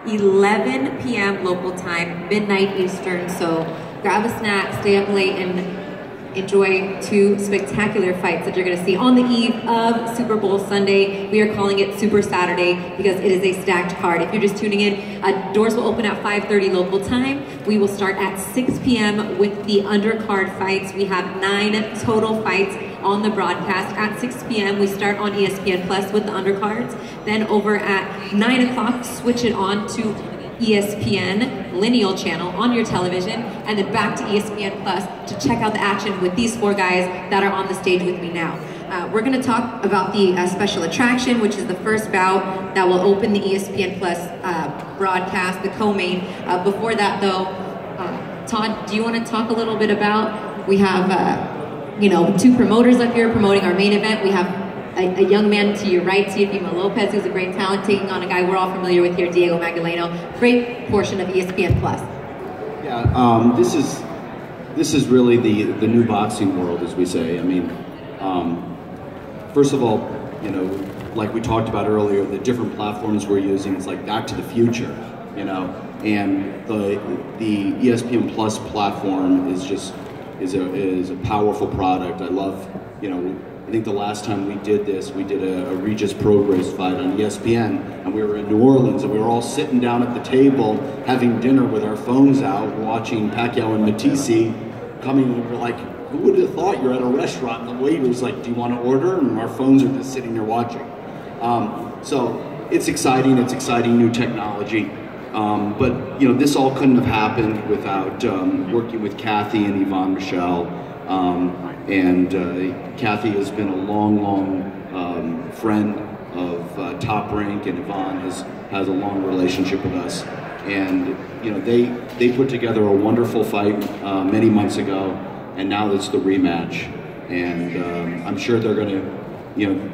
11 p.m. local time, midnight Eastern. So grab a snack, stay up late, and enjoy two spectacular fights that you're going to see on the eve of Super Bowl Sunday. We are calling it Super Saturday because it is a stacked card. If you're just tuning in, doors will open at 5:30 local time. We will start at 6 p.m. with the undercard fights. We have 9 total fights on the broadcast. At 6 p.m. we start on ESPN Plus with the undercards. Then over at 9 o'clock, switch it on to ESPN lineal channel on your television, and then back to ESPN Plus to check out the action with these 4 guys that are on the stage with me now. We're going to talk about the special attraction, which is the first bout that will open the ESPN Plus broadcast, the co-main. Before that, though, Todd, do you want to talk a little bit about? We have, you know, 2 promoters up here promoting our main event. We have a young man to your right, Teofimo Lopez, who's a great talent, taking on a guy we're all familiar with here, Diego Magdaleno. Great portion of ESPN Plus. Yeah, this is really the new boxing world, as we say. I mean, first of all, you know, like we talked about earlier, the different platforms we're using, it's like Back to the Future, you know, and the ESPN Plus platform is a powerful product. I love, you know, I think the last time we did this, we did a Regis Prograis fight on ESPN, and we were in New Orleans, and we were all sitting down at the table having dinner with our phones out, watching Pacquiao and Matisse coming, and we're like, who would have thought you're at a restaurant and the waiter's like, do you want to order? And our phones are just sitting there watching. So it's exciting new technology. But you know, this all couldn't have happened without working with Kathy and Yvonne Michelle. Kathy has been a long friend of Top Rank, and Yvonne has a long relationship with us. And you know, they put together a wonderful fight many months ago, and now it's the rematch. And I'm sure they're going to, you know,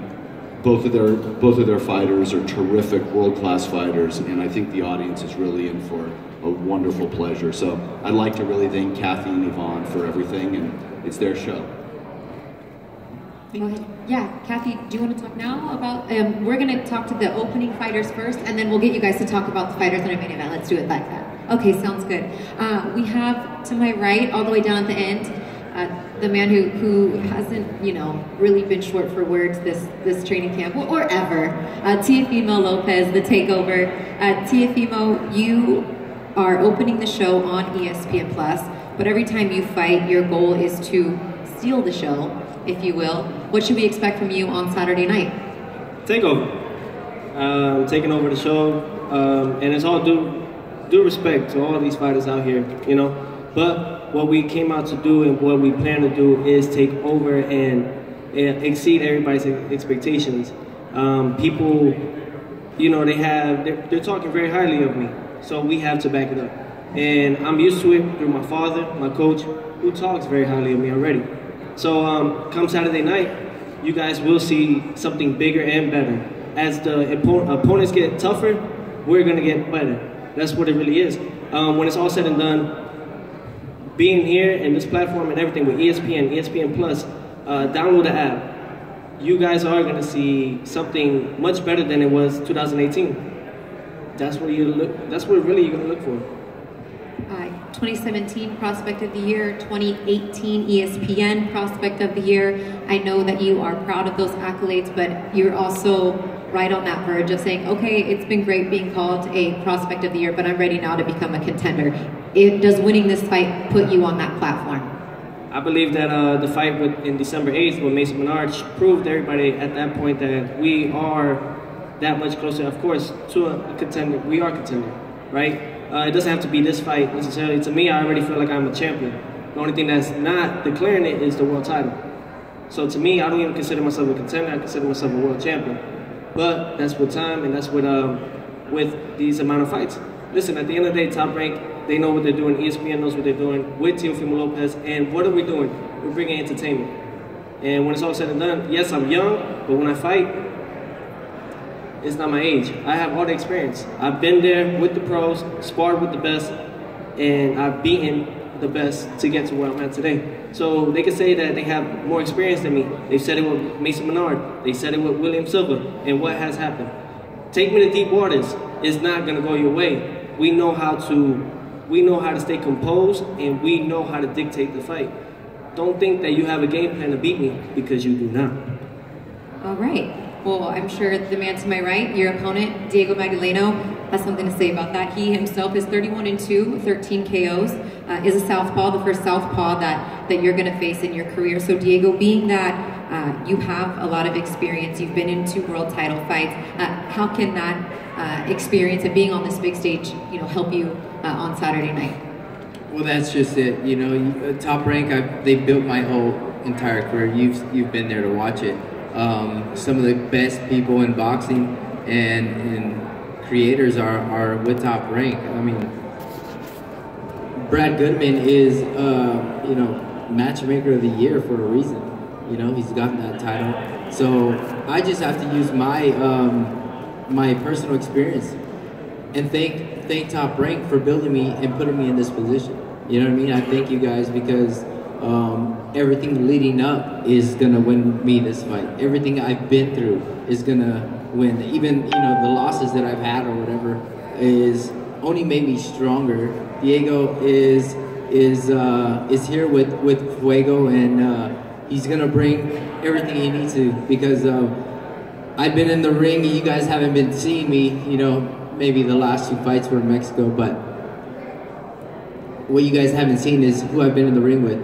both of their fighters are terrific, world-class fighters, and I think the audience is really in for a wonderful pleasure. So I'd like to really thank Kathy and Yvonne for everything, and it's their show. Go ahead. Yeah, Kathy, do you want to talk now about, we're going to talk to the opening fighters first, and then we'll get you guys to talk about the fighters in our main event. Let's do it like that. Okay, sounds good. We have to my right, all the way down at the end, the man who hasn't, you know, really been short for words this training camp, or ever, Teofimo Lopez, the takeover. Teofimo, you are opening the show on ESPN Plus, but every time you fight, your goal is to steal the show, if you will. What should we expect from you on Saturday night? Takeover. Taking over the show, and it's all due respect to all these fighters out here, you know. But what we came out to do and what we plan to do is take over and exceed everybody's expectations. People, you know, they're talking very highly of me, so we have to back it up. And I'm used to it through my father, my coach, who talks very highly of me already. So come Saturday night, you guys will see something bigger and better. As the opponents get tougher, we're going to get better. That's what it really is. When it's all said and done, being here in this platform and everything with ESPN Plus, download the app. You guys are going to see something much better than it was 2018. That's what really you're going to look for. 2017 Prospect of the Year, 2018 ESPN Prospect of the Year. I know that you are proud of those accolades, but you're also right on that verge of saying, okay, it's been great being called a Prospect of the Year, but I'm ready now to become a contender. Does winning this fight put you on that platform? I believe that the fight in December 8th with Mason Menard proved to everybody at that point that we are that much closer, of course, to a contender. We are a contender, right? It doesn't have to be this fight necessarily. To me, I already feel like I'm a champion. The only thing that's not declaring it is the world title. So to me, I don't even consider myself a contender. I consider myself a world champion. But that's with time, and that's with these amount of fights. Listen, at the end of the day, Top Rank, they know what they're doing. ESPN knows what they're doing with Teofimo Lopez. And what are we doing? We're bringing entertainment. And when it's all said and done, yes, I'm young, but when I fight, it's not my age. I have all the experience. I've been there with the pros, sparred with the best, and I've beaten the best to get to where I'm at today. So they can say that they have more experience than me. They've said it with Mason Menard. They said it with William Silva. And what has happened? take me to deep waters. It's not gonna go your way. We know how to stay composed, and we know how to dictate the fight. Don't think that you have a game plan to beat me, because you do not. All right. Well, I'm sure the man to my right, your opponent, Diego Magdaleno, has something to say about that. He himself is 31-2, 13 KOs, is a southpaw, the first southpaw that you're going to face in your career. So, Diego, being that you have a lot of experience, you've been in 2 world title fights, how can that experience and being on this big stage, help you on Saturday night? Well, that's just it. Top Rank, they built my whole entire career. You've been there to watch it. Some of the best people in boxing and creators are with Top Rank. I mean, Brad Goodman is, matchmaker of the year for a reason. He's gotten that title. So I just have to use my my personal experience and thank Top Rank for building me and putting me in this position. You know what I mean? I thank you guys because everything leading up is gonna win me this fight. Everything I've been through is gonna win. Even the losses that I've had or whatever is only made me stronger. Diego is here with Fuego, and he's gonna bring everything he needs to, because I've been in the ring. You guys haven't been seeing me. Maybe the last 2 fights were in Mexico, but what you guys haven't seen is who I've been in the ring with.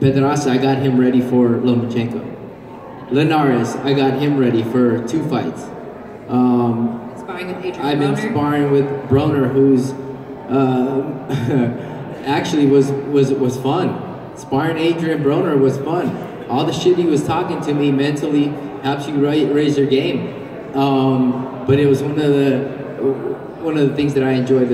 Pedraza, I got him ready for Lomachenko. Linares, I got him ready for 2 fights. Sparring with Adrian I've been Broner. sparring with Broner, who's actually was fun. Sparring Adrian Broner was fun. All the shit he was talking to me mentally helps you raise your game. But it was one of the things that I enjoyed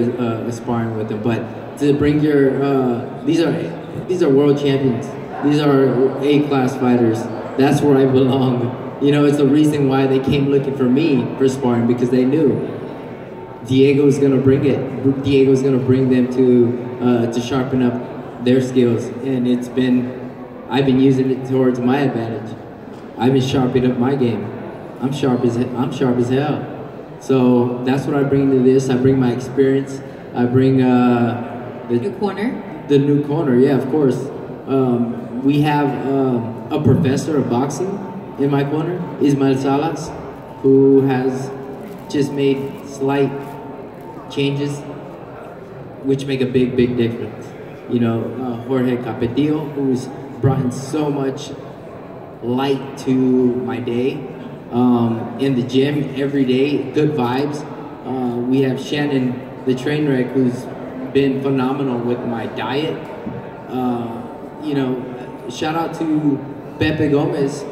sparring with him. But to bring these are world champions. These are A-class fighters. That's where I belong. It's the reason why they came looking for me for sparring, because they knew Diego's gonna bring it. Diego's gonna bring them to sharpen up their skills, and I've been using it towards my advantage. I've been sharpening up my game. I'm sharp as hell. So that's what I bring to this. I bring my experience. I bring the New corner. The new corner, yeah, of course. We have a professor of boxing in my corner, Ismael Salas, who has just made slight changes which make a big difference. Jorge Capetillo, who's brought in so much light to my day. In the gym every day, good vibes. We have Shannon, the train wreck, who's been phenomenal with my diet. Shout out to Pepe Gomez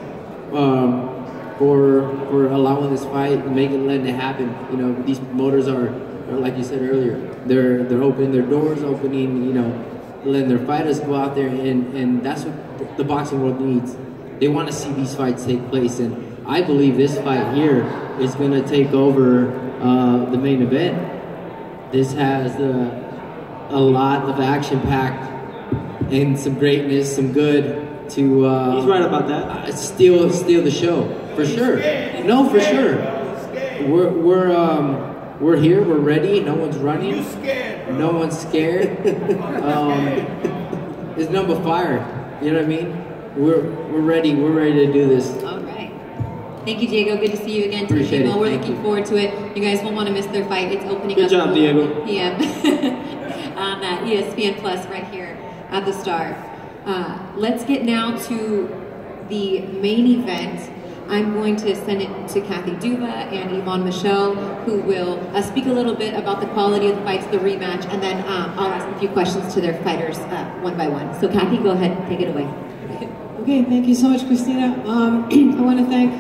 for allowing this fight and letting it happen. These promoters are like you said earlier, they're opening their doors, letting their fighters go out there, and that's what the boxing world needs. They want to see these fights take place, and I believe this fight here is going to take over the main event. This has a lot of action-packed and some greatness, some good to. He's right about that. Steal the show for sure. No, for sure. We're here. We're ready. No one's running. No one's scared. It's number fire. You know what I mean? We're ready. We're ready to do this. All right. Thank you, Diego. Good to see you again. Appreciate it. We're Thank looking you. forward to it. You guys won't want to miss their fight. It's opening Good up job, at Diego. 11 p.m. on ESPN Plus right here at the Star. Let's get now to the main event. I'm going to send it to Kathy Duva and Yvonne Michelle, who will speak a little bit about the quality of the fights, the rematch, and then I'll ask a few questions to their fighters one by one. So Kathy, go ahead and take it away. Okay, thank you so much, Christina. I want to thank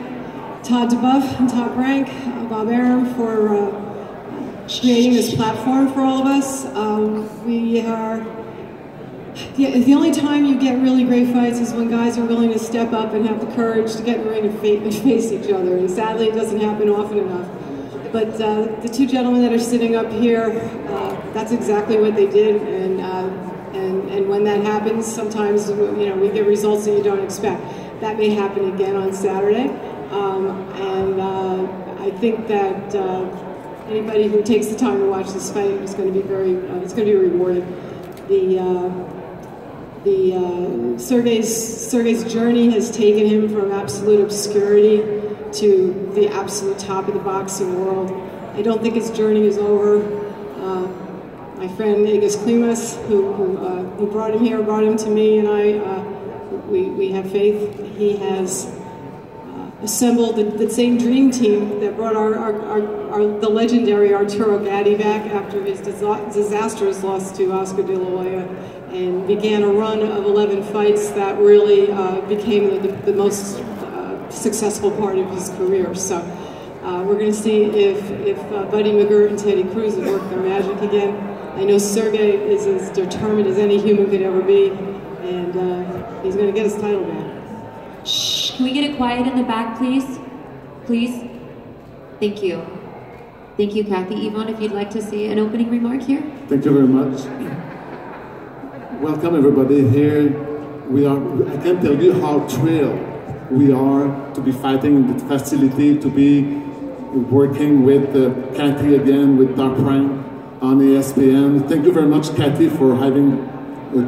Todd DeBuff and Top Rank, Bob Arum for creating this platform for all of us. The only time you get really great fights is when guys are willing to step up and have the courage to get in the ring and face each other. And sadly, it doesn't happen often enough. But the two gentlemen that are sitting up here, that's exactly what they did. And when that happens, sometimes we get results that you don't expect. That may happen again on Saturday. I think that anybody who takes the time to watch this fight is going to be it's going to be rewarded. Sergey's journey has taken him from absolute obscurity to the absolute top of the boxing world. I don't think his journey is over. My friend Agus Klimas, who brought him here, brought him to me, and we have faith. He has assembled the same dream team that brought the legendary Arturo Gatti back after his disastrous loss to Oscar De La Hoya, and began a run of 11 fights that really became the most successful part of his career. So we're going to see if Buddy McGirt and Teddy Cruz have worked their magic again. I know Sergey is as determined as any human could ever be, and he's going to get his title back. Shh, can we get it quiet in the back, please? Please? Thank you. Thank you, Kathy. Yvonne, if you'd like to say an opening remark here. Thank you very much. Welcome everybody here. I can't tell you how thrilled we are to be fighting in the facility, to be working with Kathy again, with Top Rank on ESPN. Thank you very much, Kathy, for having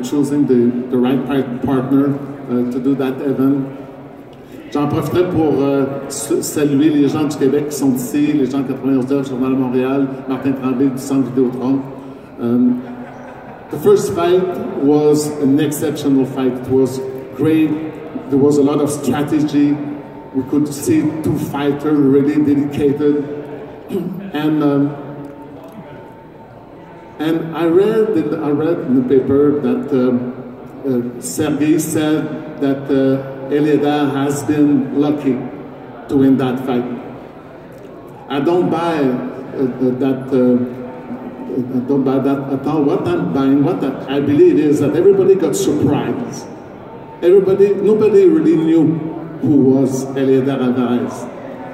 choosing the right partner to do that event. J'en profiterai pour saluer les gens du Québec qui sont ici, les gens de 91 Journal de Montréal, Martin Tremblay du Centre Vidéotron. The first fight was an exceptional fight. It was great. There was a lot of strategy. We could see two fighters really dedicated. And I read in the paper that Sergey said that Eleider has been lucky to win that fight. I don't buy that. I don't buy that at all. What I'm buying, what I believe is that everybody got surprised. Nobody really knew who was Eleider Alvarez.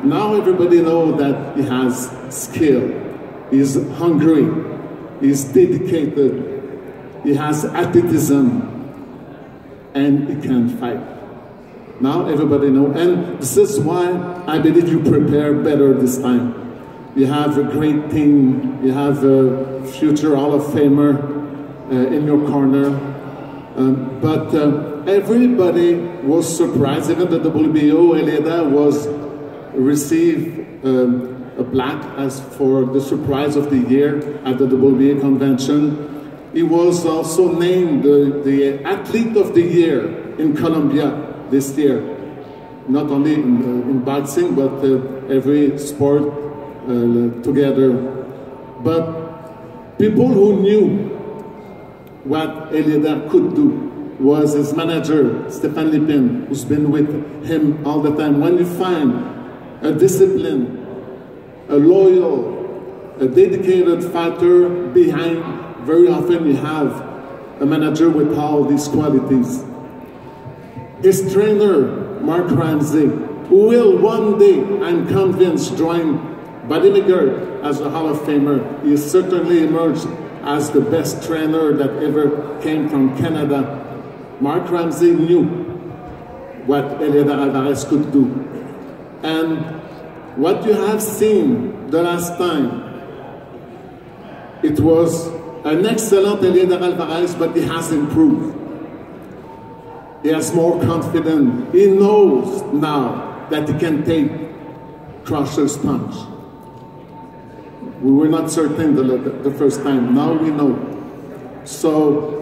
Now everybody knows that he has skill, he's hungry, he's dedicated, he has athleticism, and he can fight. Now everybody knows, and this is why I believe you prepare better this time. You have a great team, you have a future Hall of Famer in your corner, but everybody was surprised. Even the WBO, Eleider was received a plaque as for the surprise of the year at the WBA convention. He was also named the Athlete of the Year in Colombia this year, not only in boxing, but every sport together. But people who knew what Eleider could do was his manager, Stéphane Lipin, who's been with him all the time. When you find a disciplined, a loyal, a dedicated fighter behind, very often you have a manager with all these qualities. His trainer, Mark Ramsey, who will one day, I'm convinced, join Buddy McGirt as a Hall of Famer. He certainly emerged as the best trainer that ever came from Canada. Mark Ramsey knew what Eleider Alvarez could do. And what you have seen the last time, it was an excellent Eleider Alvarez, but he has improved. He has more confidence. He knows now that he can take Crusher's punch. We were not certain the first time. Now we know. So,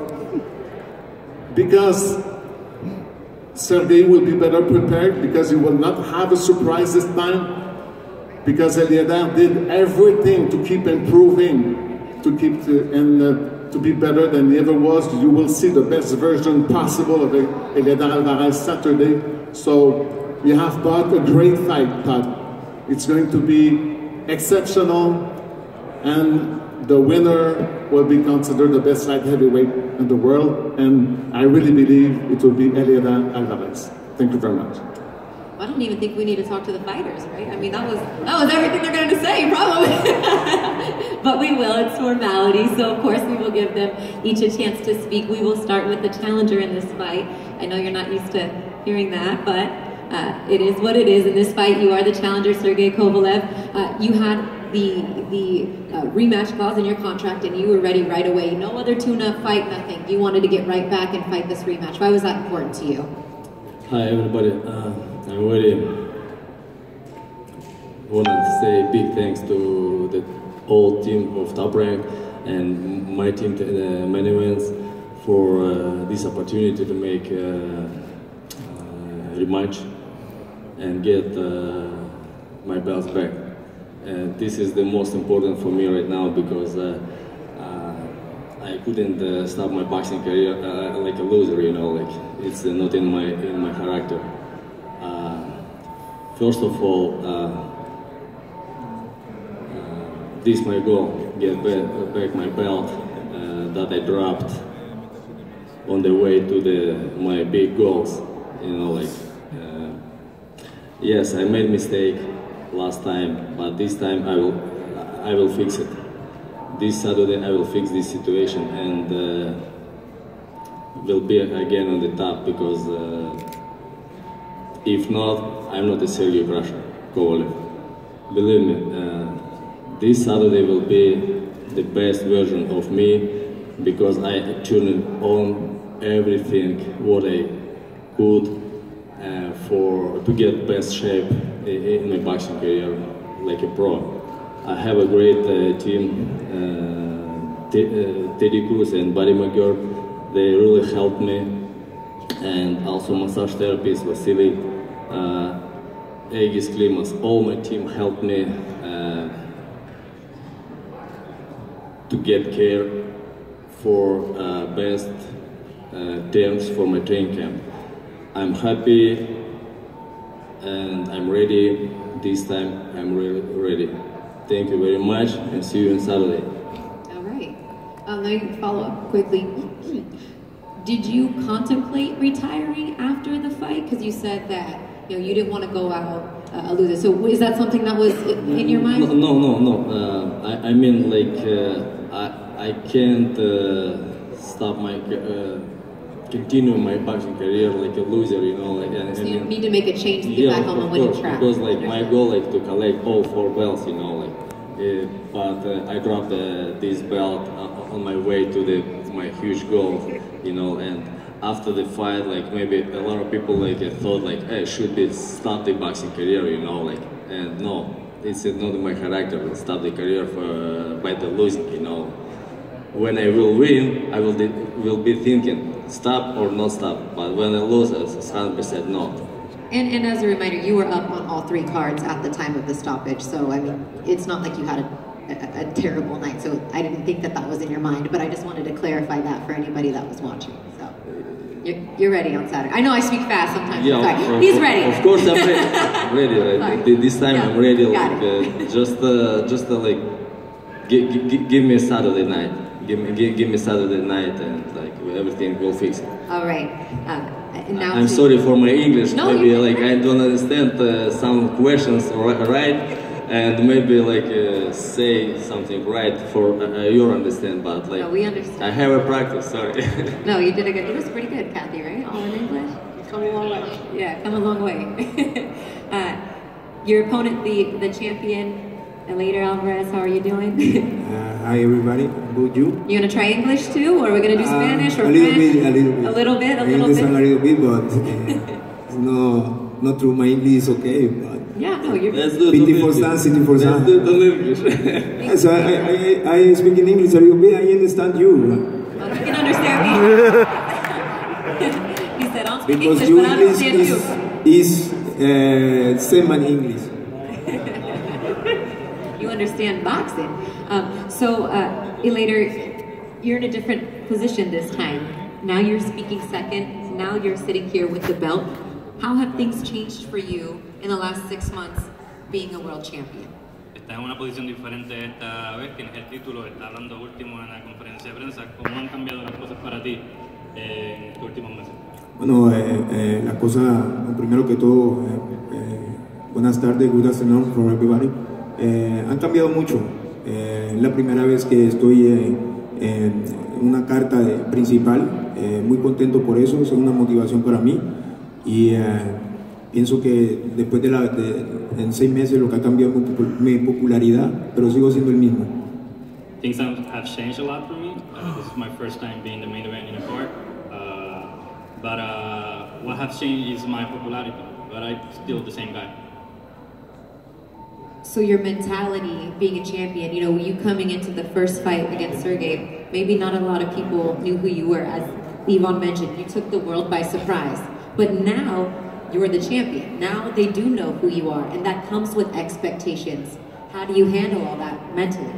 because Sergey will be better prepared, because he will not have a surprise this time, because Eleider did everything to keep improving, to be better than he ever was. You will see the best version possible of Eleider Alvarez Saturday. So you have bought a great fight, Todd. It's going to be exceptional, and the winner will be considered the best light heavyweight in the world, and I really believe it will be Eleider Alvarez. Thank you very much. I don't even think we need to talk to the fighters, right? I mean, that was everything they're going to say, probably. But we will. It's formality, so of course we will give them each a chance to speak. We will start with the challenger in this fight. I know you're not used to hearing that, but It is what it is. In this fight, you are the challenger, Sergey Kovalev. You had the rematch clause in your contract, and you were ready right away. No other tune-up fight, nothing. You wanted to get right back and fight this rematch. Why was that important to you? Hi everybody. I really want to say big thanks to the whole team of Top Rank and my team, main events, for this opportunity to make a rematch and get my belts back. This is the most important for me right now because I couldn't start my boxing career like a loser, you know, like it's not in my character. First of all, this is my goal: get back my belt that I dropped on the way to my big goals. You know, like yes, I made mistake last time, but this time I will fix it. This Saturday I will fix this situation and will be again on the top, because if not, I'm not a Sergey Kovalev. Believe me, this Saturday will be the best version of me, because I turned on everything what I could to get best shape in my boxing career like a pro. I have a great team, Teddy Cruz and Buddy McGirt. They really helped me, and also massage therapist Vasily, Aegis Klimas. All my team helped me to get care for best terms for my training camp. I'm happy and I'm ready. This time I'm really ready. Thank you very much and see you on Saturday. All right. Now you can follow up quickly. Did you contemplate retiring after the fight? Because you said that you didn't want to go out a loser. So is that something that was in your mind? No. I mean, like I can't stop my continue my boxing career like a loser, you know. Like, so you need to make a change to get back on the winning track. Because like my goal like to collect all 4 belts, you know, like. But I dropped this belt on my way to my huge goal, you know. And after the fight, like maybe a lot of people like thought like, hey, should be stop the boxing career, you know, like. And no, it's not in my character to stop the career by the losing, you know. When I will win, I will be thinking stop or not stop. But when I lose, it's 100% no. And as a reminder, you were up on all 3 cards at the time of the stoppage. So I mean, it's not like you had a terrible night. So I didn't think that was in your mind. But I just wanted to clarify that for anybody that was watching. So you're ready on Saturday. I know I speak fast sometimes. Yeah, he's ready. Of course, I'm ready. I'm ready. Like, this time I'm ready. Like just like give me a Saturday night. Give me Saturday night, and like everything will fix it. All right. Now I'm sorry for my English. No, maybe like I don't understand some questions right, and maybe like say something right for your understand. But like no, we understand. I have a practice. Sorry. No, you did a good. It was pretty good, Kathy. Right? All in English. Come a long way. Yeah, come a long way. Your opponent, the champion, Eleider Alvarez, how are you doing? Hi everybody, good you? You gonna try English too, or we're gonna do Spanish or a little French? Bit, a little bit. A little bit, a I little understand bit. a little bit, but not through my English is okay. But yeah, no, you're. Let's do 50%, 60%. Let's do it in English. So I speak in English a little bit. I understand you. Well, you can understand me. He said, "I'll speak Because English, your but I English understand you." is semi English. You understand boxing. Eleider, you're in a different position this time. Now you're speaking second. Now you're sitting here with the belt. How have things changed for you in the last 6 months being a world champion? Estás en una posición diferente esta vez, tienes el título, estás hablando último en la conferencia de prensa. ¿Cómo han cambiado las cosas para ti en estos últimos meses? Bueno, la cosa, primero que todo, buenas tardes, good afternoon for everybody. Han cambiado mucho. La primera vez que estoy en una carta principal, muy contento por eso, es una motivación para mí. Y Pienso que después en 6 meses lo que ha cambiado es mi popularidad, pero sigo siendo el mismo. Things have changed a lot for me. This is my first time being the main event in a card. But what has changed is my popularity, but I'm still the same guy. So your mentality, being a champion, you know, you coming into the first fight against Sergey, maybe not a lot of people knew who you were. As Ivan mentioned, you took the world by surprise. But now, you're the champion. Now they do know who you are, and that comes with expectations. How do you handle all that mentally?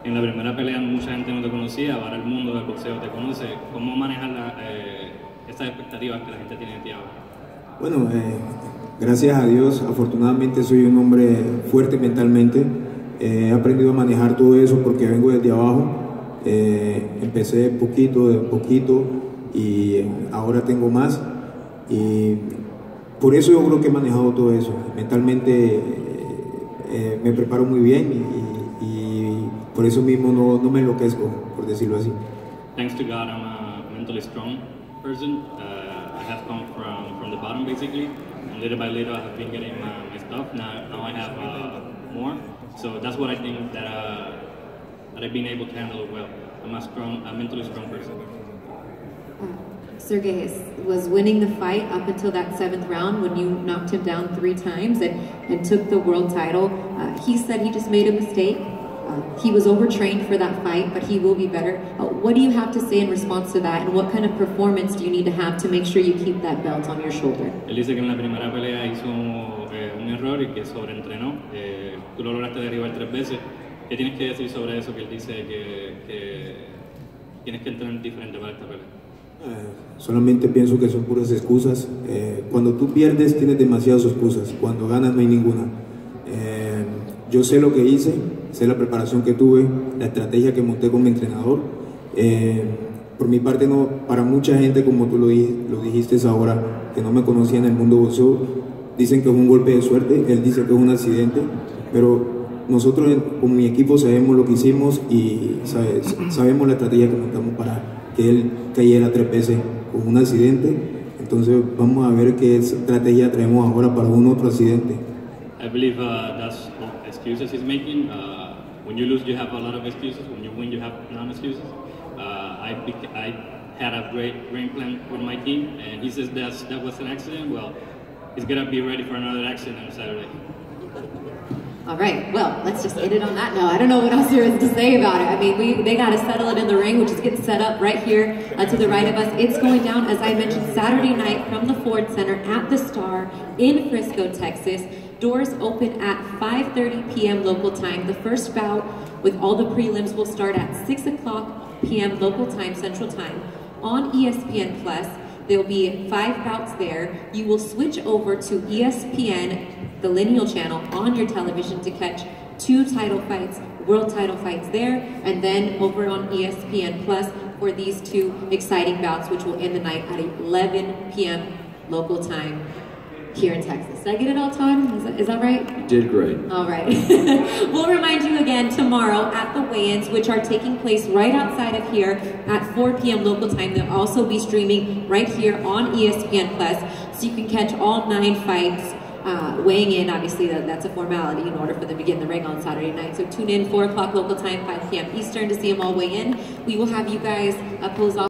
En la primera pelea mucha gente no te conocía, ahora el mundo del boxeo te conoce. ¿Cómo manejar estas expectativas que la gente tiene de ti ahora? Bueno, gracias a Dios, afortunadamente soy un hombre fuerte mentalmente. He aprendido a manejar todo eso porque vengo desde abajo. Empecé poquito de poquito y ahora tengo más. Y por eso yo creo que he manejado todo eso. Mentalmente me preparo muy bien y por eso mismo no me enloquezco, por decirlo así. Thanks to God, I'm a mentally strong person. I have come from the bottom basically, and little by little I have been getting my stuff. Now I have more, so that's what I think that I've been able to handle it well. I'm a mentally strong person. Sergey was winning the fight up until that 7th round when you knocked him down 3 times and took the world title. He said he just made a mistake. He was overtrained for that fight, but he will be better. What do you have to say in response to that, and what kind of performance do you need to have to make sure you keep that belt on your shoulder? Él dice que en la primera pelea hizo un error y que sobreentrenó. Tú lo lograste derribar 3 veces. ¿Qué tienes que decir sobre eso? Que él dice que tienes que entrenar diferente para esta pelea. Solamente pienso que son puras excusas. Cuando tú pierdes tienes demasiadas excusas, cuando ganas no hay ninguna. Yo sé lo que hice, sé la preparación que tuve, la estrategia que monté con mi entrenador. Por mi parte, no, para mucha gente, como tú lo dijiste ahora, que no me conocía en el mundo boxeo, dicen que es un golpe de suerte, él dice que es un accidente, pero nosotros con mi equipo sabemos lo que hicimos y sabemos la estrategia que montamos para que él cayera 3 veces con un accidente. Entonces vamos a ver qué estrategia traemos ahora para un otro accidente. I believe that's excuses he's making. When you lose, you have a lot of excuses. When you win, you have non-excuses. I had a great game plan with my team, and he says that was an accident. Well, he's gonna be ready for another accident on Saturday. All right, well, let's just end it on that note. I don't know what else there is to say about it. I mean, they got to settle it in the ring, which is getting set up right here to the right of us. It's going down, as I mentioned, Saturday night from the Ford Center at the Star in Frisco, Texas. Doors open at 5:30 p.m. local time. The first bout with all the prelims will start at 6 o'clock p.m. local time, Central Time. On ESPN Plus, there will be 5 bouts there. You will switch over to ESPN, the lineal channel, on your television to catch 2 title fights, world title fights there, and then over on ESPN Plus for these 2 exciting bouts, which will end the night at 11 p.m. local time here in Texas. Did I get it all, Todd? Is that right? You did great. All right. We'll remind you again tomorrow at the weigh-ins, which are taking place right outside of here at 4 p.m. local time. They'll also be streaming right here on ESPN Plus, so you can catch all 9 fights. Weighing in, obviously, that's a formality in order for them to get in the ring on Saturday night. So tune in 4 o'clock local time, 5 p.m. Eastern to see them all weigh in. We will have you guys close off.